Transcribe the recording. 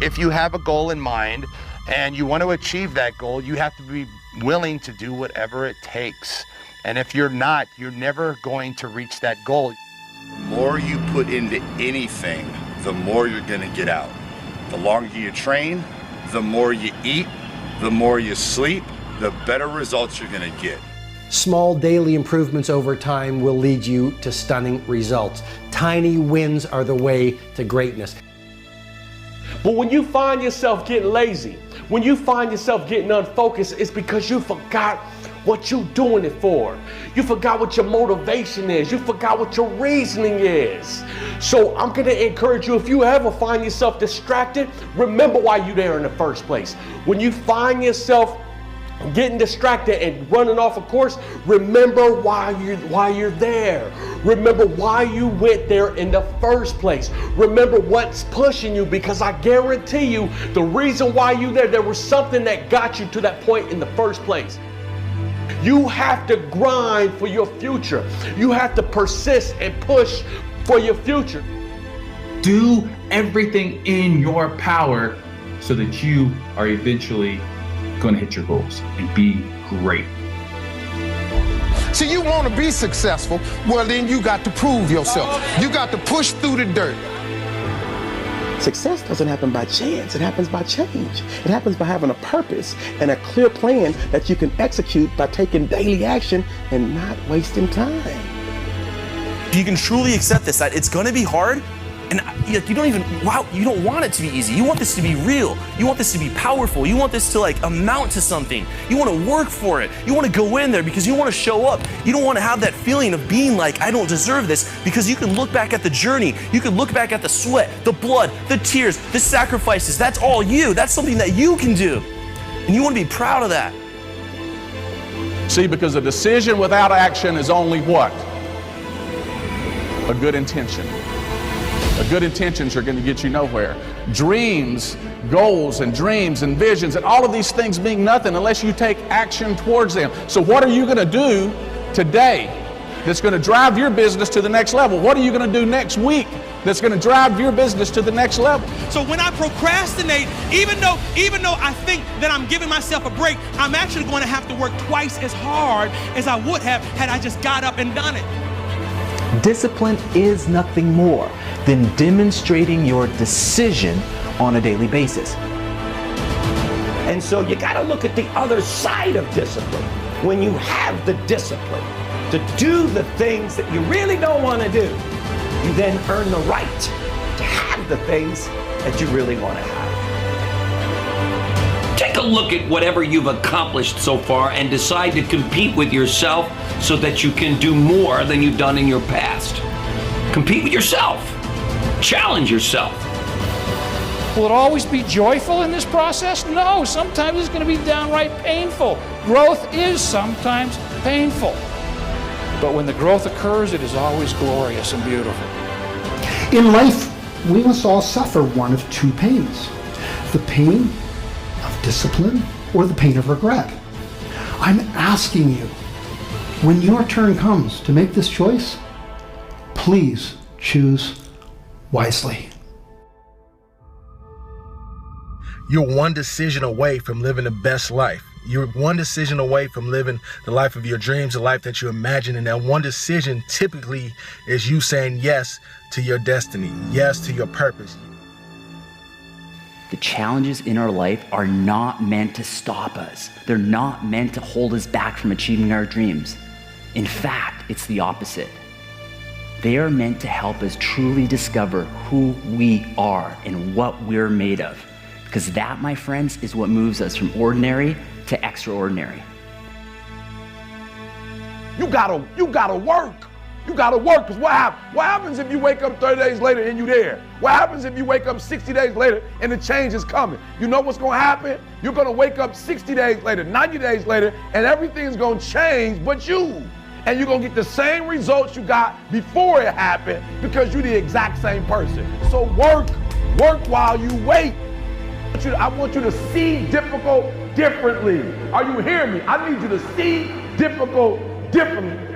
If you have a goal in mind and you want to achieve that goal, you have to be willing to do whatever it takes. And if you're not, you're never going to reach that goal. The more you put into anything, the more you're going to get out. The longer you train, the more you eat, the more you sleep, the better results you're going to get. Small daily improvements over time will lead you to stunning results. Tiny wins are the way to greatness. But when you find yourself getting lazy, when you find yourself getting unfocused, it's because you forgot what you're doing it for. You forgot what your motivation is. You forgot what your reasoning is. So I'm gonna encourage you, if you ever find yourself distracted, remember why you're there in the first place. When you find yourself getting distracted and running off a course, remember why you're there. Remember why you went there in the first place. Remember what's pushing you, because I guarantee you the reason why you're there was something that got you to that point in the first place. You have to grind for your future. You have to persist and push for your future. Do everything in your power so that you are eventually going to hit your goals and be great. So you want to be successful, well then you got to prove yourself. You got to push through the dirt. Success doesn't happen by chance, it happens by change. It happens by having a purpose and a clear plan that you can execute by taking daily action and not wasting time. You can truly accept this, that it's gonna be hard, and you don't want it to be easy. You want this to be real. You want this to be powerful. You want this to amount to something. You want to work for it. You want to go in there because you want to show up. You don't want to have that feeling of being like, I don't deserve this, because you can look back at the journey. You can look back at the sweat, the blood, the tears, the sacrifices. That's all you. That's something that you can do. And you want to be proud of that. See, because a decision without action is only what? A good intention. Good intentions are going to get you nowhere. Dreams, goals and dreams and visions and all of these things mean nothing unless you take action towards them. So what are you going to do today that's going to drive your business to the next level? What are you going to do next week that's going to drive your business to the next level? So when I procrastinate, even though I think that I'm giving myself a break, I'm actually going to have to work twice as hard as I would have had I just got up and done it. Discipline is nothing more than demonstrating your decision on a daily basis. And so you got to look at the other side of discipline. When you have the discipline to do the things that you really don't want to do, you then earn the right to have the things that you really want to have. Take a look at whatever you've accomplished so far and decide to compete with yourself so that you can do more than you've done in your past. Compete with yourself. Challenge yourself. Will it always be joyful in this process? No, sometimes it's going to be downright painful. Growth is sometimes painful. But when the growth occurs, it is always glorious and beautiful. In life, we must all suffer one of two pains. The pain of discipline or the pain of regret. I'm asking you, when your turn comes to make this choice, please choose wisely. You're one decision away from living the best life. You're one decision away from living the life of your dreams, the life that you imagine. And that one decision typically is you saying yes to your destiny, yes to your purpose. The challenges in our life are not meant to stop us. They're not meant to hold us back from achieving our dreams. In fact, it's the opposite. They are meant to help us truly discover who we are and what we're made of. Because that, my friends, is what moves us from ordinary to extraordinary. You gotta work. You gotta work, because what happens if you wake up 30 days later and you there? What happens if you wake up 60 days later and the change is coming? You know what's gonna happen? You're gonna wake up 60 days later, 90 days later, and everything's gonna change but you. And you're gonna get the same results you got before it happened because you're the exact same person. So work while you wait. I want you to see difficult differently. Are you hearing me? I need you to see difficult differently.